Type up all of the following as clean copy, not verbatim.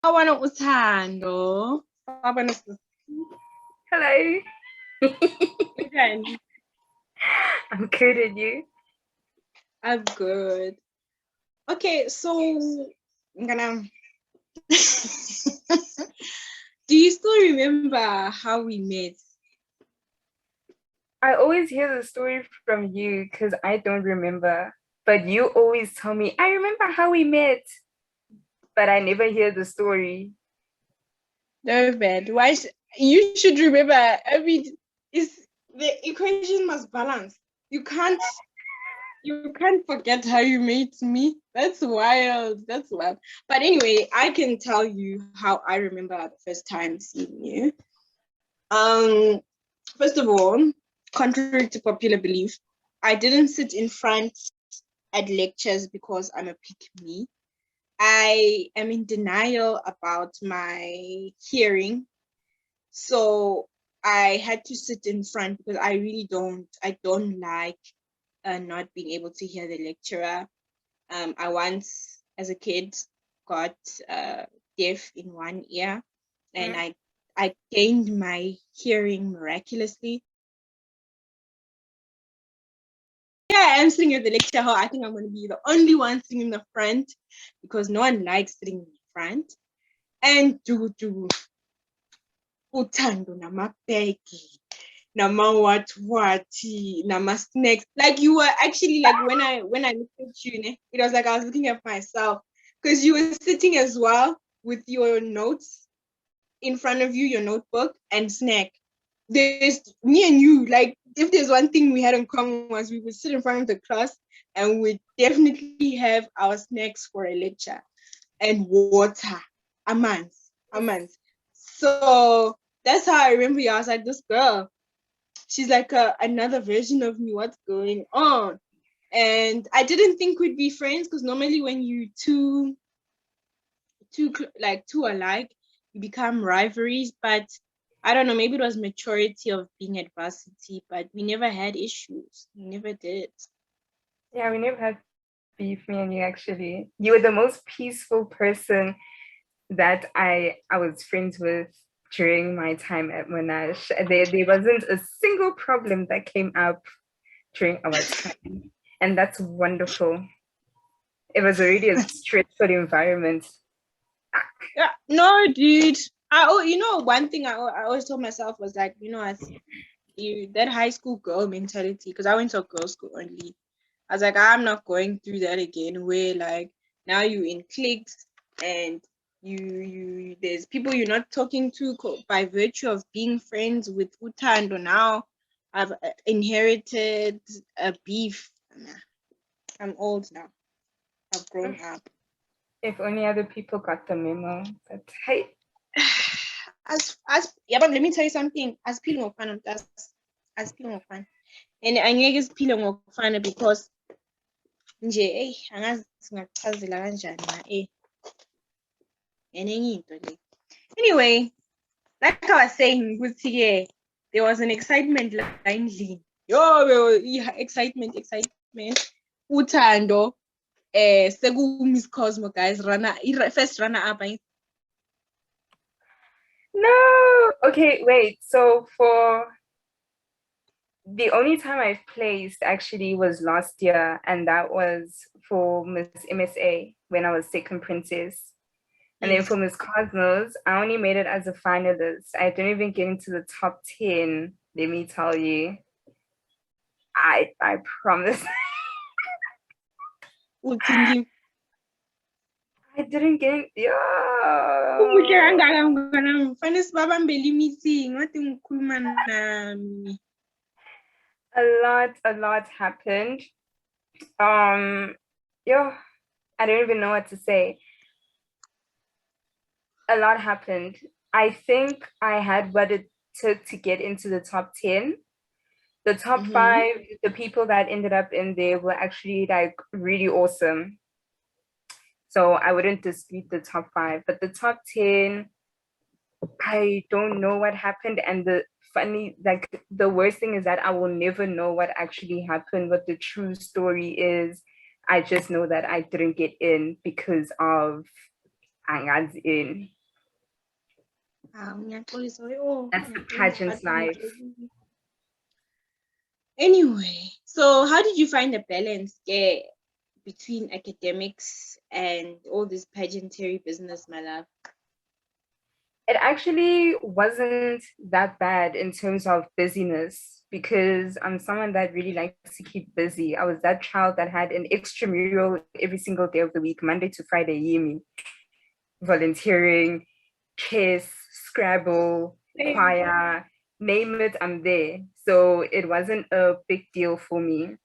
Sawubona Uthando. Sawubona Hello. Njani? I'm good, and you? I'm good. Okay, so I'm gonna. Do you still remember how we met? I always hear the story from you because I don't remember. But you always tell me, I remember how we met, but I never hear the story. No, bad. You should remember? I mean, is the equation must balance. You can't forget how you met me. That's wild. That's wild. But anyway, I can tell you how I remember the first time seeing you. Um, First of all, contrary to popular belief, I didn't sit in front at lectures because I'm a pick me. I am in denial about my hearing. So I had to sit in front because I don't like not being able to hear the lecturer. I once, as a kid, got deaf in one ear, and I gained my hearing miraculously. Yeah, I'm sitting at the lecture hall. I think I'm going to be the only one sitting in the front because no one likes sitting in the front. And do uthando namabhegi what nama snacks. Like you were actually like when I looked at you, it was like I was looking at myself because you were sitting as well with your notes in front of you, your notebook and snack. There's me and you, like if there's one thing we had in common was we would sit in front of the class and we definitely have our snacks for a lecture and water, a month. So that's how I remember you. I was like, this girl, she's like another version of me. What's going on? And I didn't think we'd be friends because normally when you two alike, you become rivalries. But I don't know, maybe it was maturity of being at varsity, but we never had issues. We never did. Yeah, we never had beef, me and you actually. You were the most peaceful person that I was friends with during my time at Monash. There wasn't a single problem that came up during our time. And that's wonderful. It was already a stressful environment. Yeah, no, dude. One thing I always told myself was like, that high school girl mentality, because I went to a girls' school only. I was like, I'm not going through that again. Where like now you in cliques and there's people you're not talking to by virtue of being friends with Uthando. Now I've inherited a beef. I'm old now. I've grown up. If only other people got the memo. But hey. Yeah, but let me tell you something. As feeling of fun, as feeling of fun. And I guess feeling of fun because nje angazi singakuchazela kanjani na enye into le. Anyway, like I was saying, there was an excitement line. Yo, excitement. Uthando, seku Miss Cosmo guys, first runner up. No. Okay, wait. So for the only time I've placed actually was last year, and that was for Miss MSA when I was second princess. And then for Miss Cosmos, I only made it as a finalist. I didn't even get into the top 10, let me tell you. I promise. I didn't get yeah. A lot happened. Yeah, I don't even know what to say. A lot happened. I think I had what it took to get into the top 10. The top 5, the people that ended up in there were actually like really awesome. So I wouldn't dispute the top 5, but the top 10, I don't know what happened. And the worst thing is that I will never know what actually happened, what the true story is. I just know that I didn't get in because of angazi in. That's the pageant's life. Anyway, so how did you find the balance between academics and all this pageantry business, my love? It actually wasn't that bad in terms of busyness because I'm someone that really likes to keep busy. I was that child that had an extramural every single day of the week, Monday to Friday, me, volunteering, chess, Scrabble, choir, name it, I'm there. So it wasn't a big deal for me.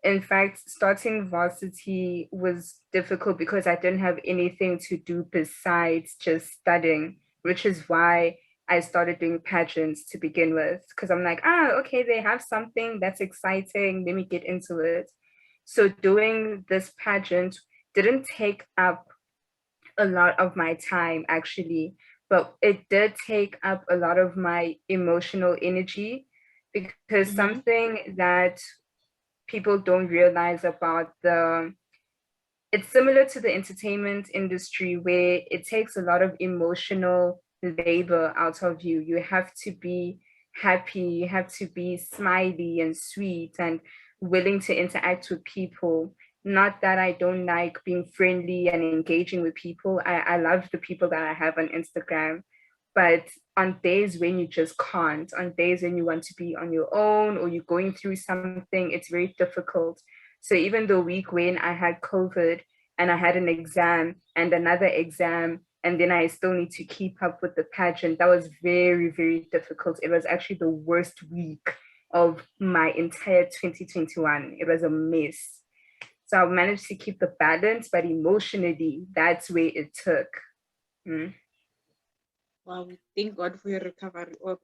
In fact, starting varsity was difficult because I didn't have anything to do besides just studying, which is why I started doing pageants to begin with. Because I'm like, okay, they have something that's exciting. Let me get into it. So doing this pageant didn't take up a lot of my time, actually, but it did take up a lot of my emotional energy because something that people don't realize about it's similar to the entertainment industry where it takes a lot of emotional labor out of you. You have to be happy, you have to be smiley and sweet and willing to interact with people. Not that I don't like being friendly and engaging with people. I love the people that I have on Instagram. But on days when you just can't, on days when you want to be on your own or you're going through something, it's very difficult. So even the week when I had COVID and I had an exam and another exam, and then I still need to keep up with the pageant, that was very, very difficult. It was actually the worst week of my entire 2021. It was a mess. So I managed to keep the balance, but emotionally, that's where it took. Wow, we thank God for your recovery. Oh,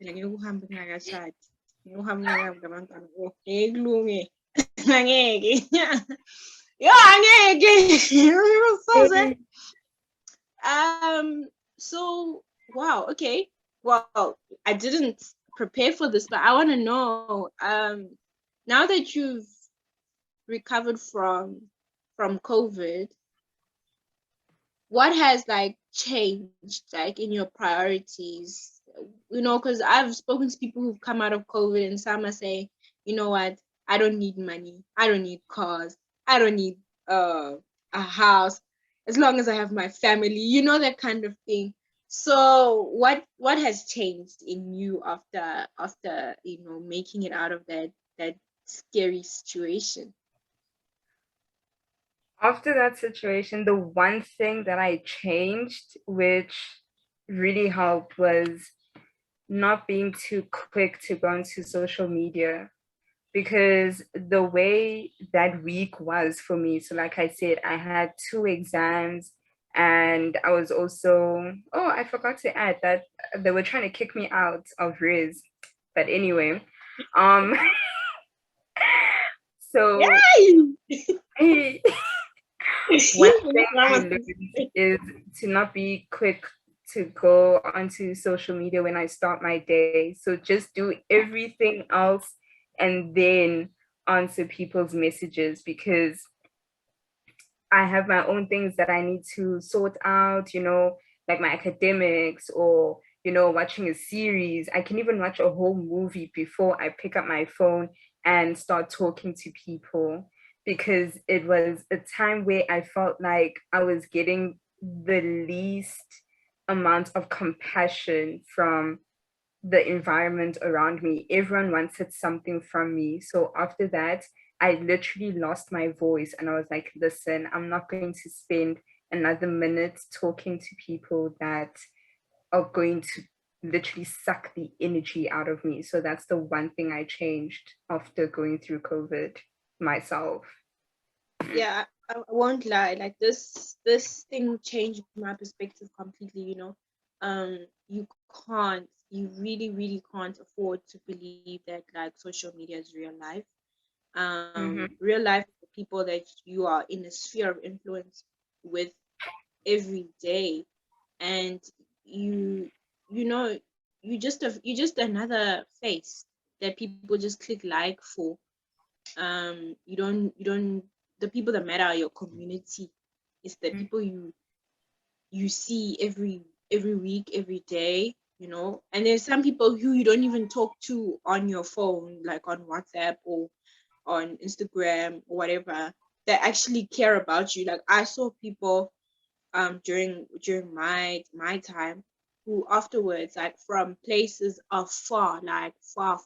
so wow, okay. Well, I didn't prepare for this, but I want to know, now that you've recovered from COVID, what has like changed like in your priorities? You know, because I've spoken to people who've come out of COVID and some are saying, you know what, I don't need money, I don't need cars, I don't need a house, as long as I have my family, you know, that kind of thing. So what has changed in you after you know, making it out of that scary situation? After that situation, the one thing that I changed, which really helped, was not being too quick to go onto social media. Because the way that week was for me, so like I said, I had 2 exams and I was also, oh, I forgot to add that they were trying to kick me out of Riz. But anyway, so Yay! one thing I learned is to not be quick to go onto social media when I start my day. So just do everything else and then answer people's messages because I have my own things that I need to sort out, you know, like my academics or, you know, watching a series. I can even watch a whole movie before I pick up my phone and start talking to people because it was a time where I felt like I was getting the least amount of compassion from the environment around me. Everyone wanted something from me. So after that, I literally lost my voice and I was like, listen, I'm not going to spend another minute talking to people that are going to literally suck the energy out of me. So that's the one thing I changed after going through COVID myself. Yeah, I won't lie, like this thing changed my perspective completely, you know. You really can't afford to believe that like social media is real life. Real life people that you are in a sphere of influence with every day, and you know, you just another face that people just click like for. You don't, the people that matter are your community. It's the people you see every week, every day, you know. And there's some people who you don't even talk to on your phone, like on WhatsApp or on Instagram or whatever, that actually care about you. Like I saw people during my time who afterwards, like from places afar, like far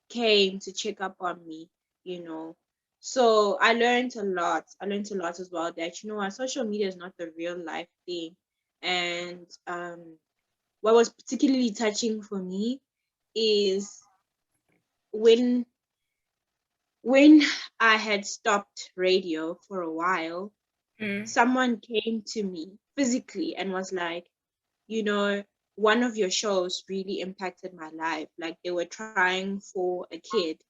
came to check up on me, you know. So I learned a lot. I learned a lot as well, that you know what, social media is not the real life thing. And what was particularly touching for me is when when I had stopped radio for a while, someone came to me physically and was like, you know, one of your shows really impacted my life. Like they were trying for a kid.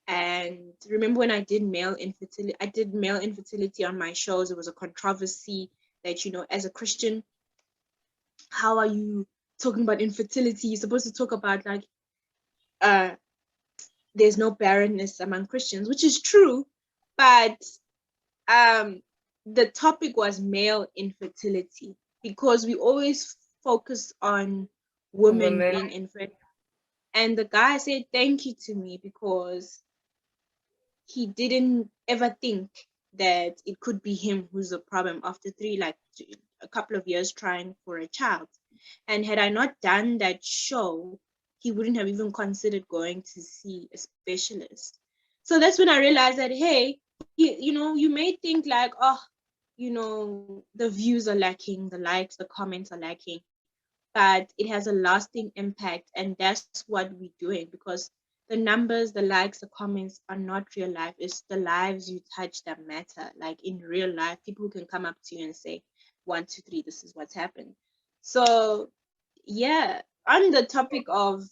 And remember when I did male infertility on my shows. It was a controversy that, you know, as a Christian, how are you talking about infertility? You're supposed to talk about like uh there's no barrenness among Christians, which is true, but um the topic was male infertility, because we always focus on women Women. being infertile. And the guy said thank you to me because he didn't ever think that it could be him who's the problem after a couple of years trying for a child. And had I not done that show, he wouldn't have even considered going to see a specialist. So that's when I realized that, hey, you know, you may think like, oh, you know, the views are lacking, the likes, the comments are lacking, but it has a lasting impact. And that's what we're doing, because the numbers, the likes, the comments are not real life. It's the lives you touch that matter. Like in real life, people can come up to you and say, 1, 2, 3, this is what's happened. So yeah, on the topic of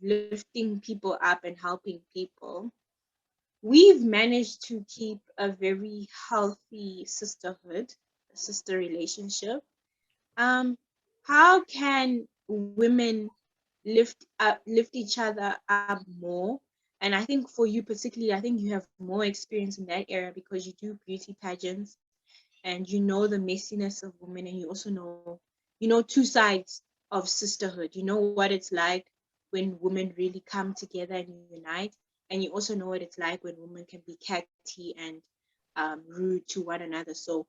lifting people up and helping people, we've managed to keep a very healthy sisterhood, sister relationship. um how can women lift each other up more? And I think for you particularly, I think you have more experience in that area because you do beauty pageants and you know the messiness of women, and you also know two sides of sisterhood. You know what it's like when women really come together and unite, and you also know what it's like when women can be catty and rude to one another. So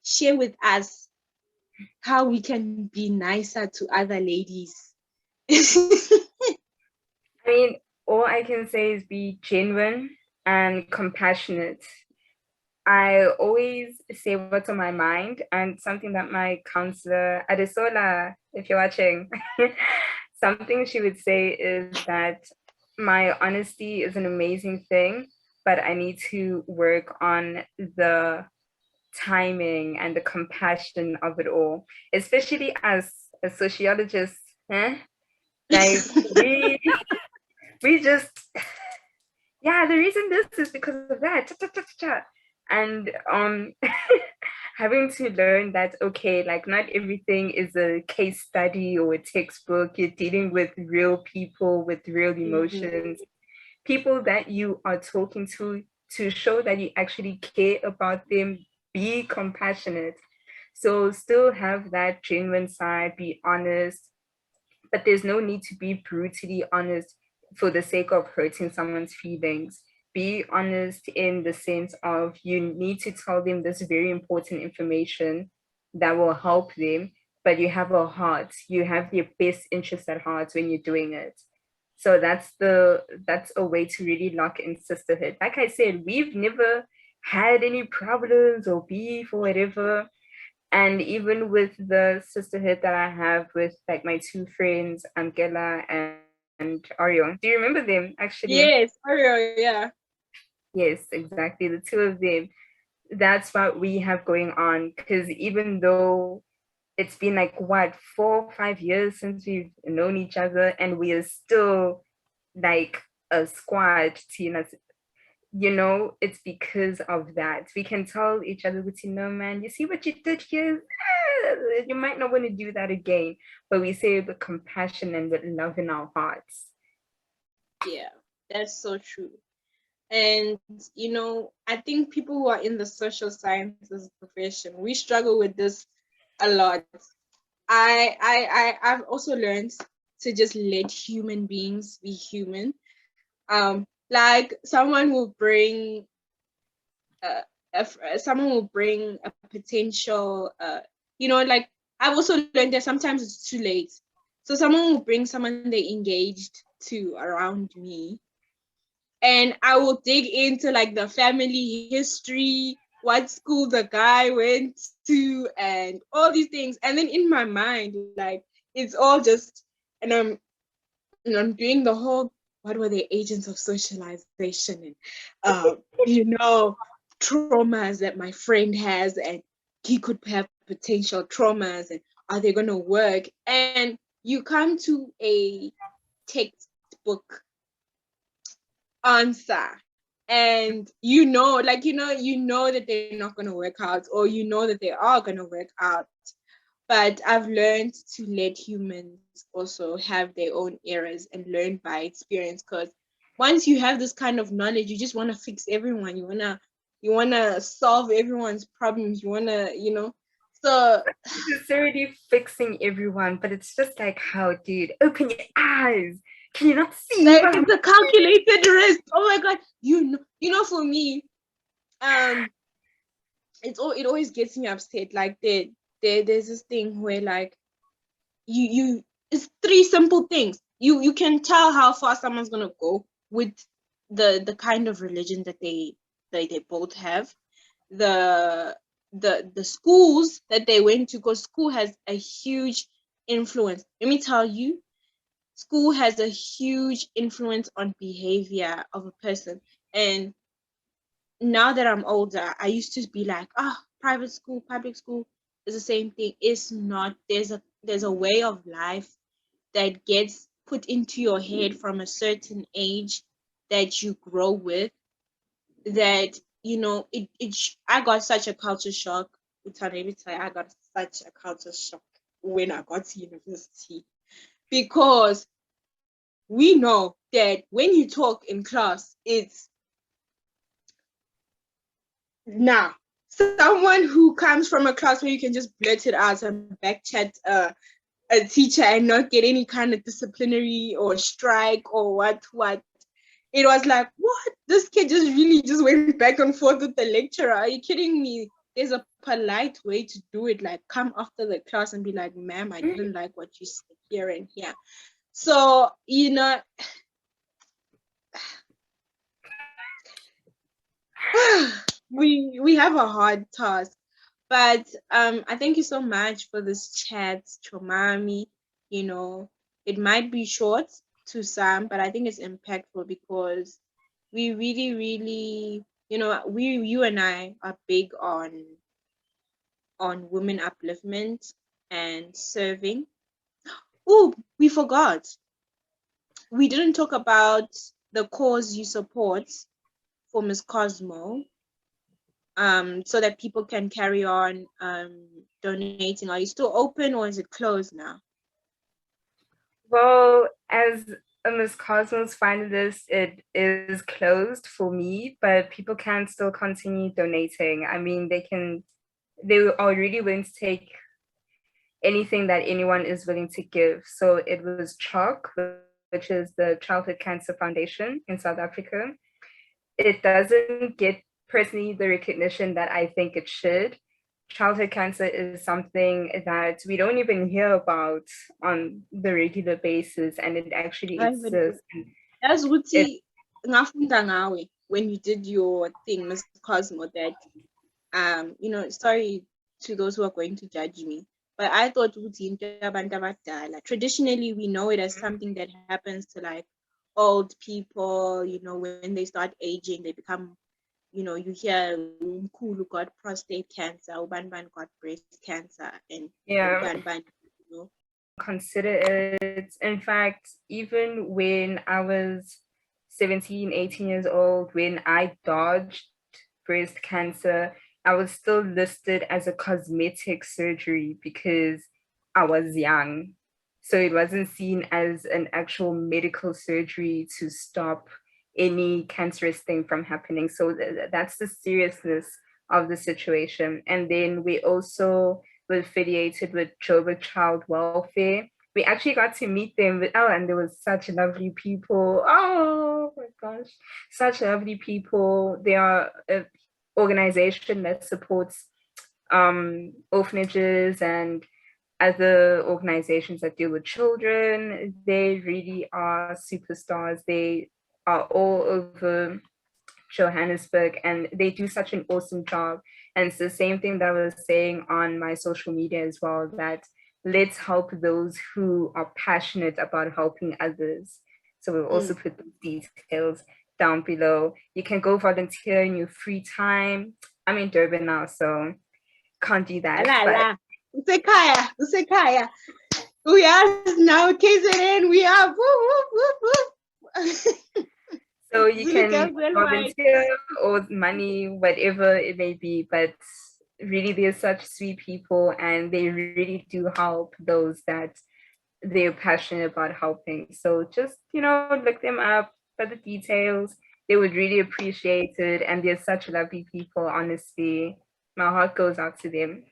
share with us how we can be nicer to other ladies. I mean, all I can say is be genuine and compassionate. I always say what's on my mind, and something that my counselor, Adesola, if you're watching, something she would say is that my honesty is an amazing thing, but I need to work on the timing and the compassion of it all, especially as a sociologist. Eh? Like we just, yeah, the reason this is because of that. Cha, cha, cha, cha. And having to learn that, okay, like not everything is a case study or a textbook. You're dealing with real people with real emotions, people that you are talking to show that you actually care about them. Be compassionate. So still have that genuine side, be honest, but there's no need to be brutally honest for the sake of hurting someone's feelings. Be honest in the sense of you need to tell them this very important information that will help them, but you have a heart, you have their best interest at heart when you're doing it. So that's a way to really lock in sisterhood. Like I said, we've never had any problems or beef or whatever. And even with the sisterhood that I have with like my two friends, Angela and Ario. Do you remember them actually? Yes, Oreo, yeah. Yes, exactly. The two of them. That's what we have going on. Because even though it's been like what, 4 or 5 years since we've known each other, and we are still like a squad team. You know, it's because of that. We can tell each other, but you know, man, you see what you did here? You might not want to do that again. But we say it with compassion and with love in our hearts. Yeah, that's so true. And you know, I think people who are in the social sciences profession, we struggle with this a lot. I've also learned to just let human beings be human. Like someone will bring a potential, like I've also learned that sometimes it's too late. So someone will bring someone they engaged to around me, and I will dig into like the family history, what school the guy went to, and all these things. And then in my mind, like it's all just, and I'm doing the whole, what were the agents of socialization, and traumas that my friend has, and he could have potential traumas, and are they going to work? And you come to a textbook answer, and that they're not going to work out, or that they are going to work out. But I've learned to let humans also have their own errors and learn by experience, because once you have this kind of knowledge, you just want to fix everyone. You wanna solve everyone's problems. You wanna, so It's already fixing everyone, but it's just like, how, dude, open your eyes. Can you not see like what I'm it's a calculated risk. Oh my god, for me, it always gets me upset. Like there's this thing where like you it's three simple things. You can tell how far someone's gonna go with the kind of religion that they both have, the the schools that they went to, because school has a huge influence. Let me tell you, school has a huge influence on behavior of a person. And now that I'm older, I used to be like, private school, public school is the same thing. It's not. There's a way of life that gets put into your head from a certain age that you grow with, that I got such a culture shock. I got such a culture shock when I got to university, because we know that when you talk in class, it's now someone who comes from a class where you can just blurt it out and backchat a teacher and not get any kind of disciplinary or strike or what. It was like, what? This kid just really just went back and forth with the lecturer. Are you kidding me? There's a polite way to do it. Like, come after the class and be like, ma'am, I didn't like what you said here and here. So, we have a hard task. But I thank you so much for this chat, Chomami. It might be short to some, but I think it's impactful, because we really, really, you and I are big on women upliftment and serving. Oh, we forgot. We didn't talk about the cause you support for Miss Cosmo, so that people can carry on donating. Are you still open, or is it closed now? Well, as a Miss Cosmos finalist, it is closed for me, but people can still continue donating. I mean, they are really willing to take anything that anyone is willing to give. So it was CHOC, which is the Childhood Cancer Foundation in South Africa. It doesn't get personally the recognition that I think it should. Childhood cancer is something that we don't even hear about on the regular basis, and it actually exists. As Wuti ngafunda when you did your thing, Miss Cosmo, that sorry to those who are going to judge me, but I thought traditionally we know it as something that happens to like old people, when they start aging, they become, you hear Umkhulu got prostate cancer, Ubanban got breast cancer, and Ubanban, consider it. In fact, even when I was 17, 18 years old, when I dodged breast cancer, I was still listed as a cosmetic surgery because I was young. So it wasn't seen as an actual medical surgery to stop any cancerous thing from happening. So that's the seriousness of the situation. And then we also were affiliated with Joburg Child Welfare. We actually got to meet them and there was such lovely people. Oh my gosh, such lovely people. They are an organization that supports orphanages and other organizations that deal with children. They really are superstars. They are all over Johannesburg and they do such an awesome job. And it's the same thing that I was saying on my social media as well, that let's help those who are passionate about helping others. So we'll also put the details down below. You can go volunteer in your free time. I'm in Durban now, so can't do that. Usekaya. We are now KZN. We are. So you can volunteer or money, whatever it may be, but really they're such sweet people and they really do help those that they're passionate about helping. So just, look them up for the details. They would really appreciate it. And they're such lovely people, honestly. My heart goes out to them.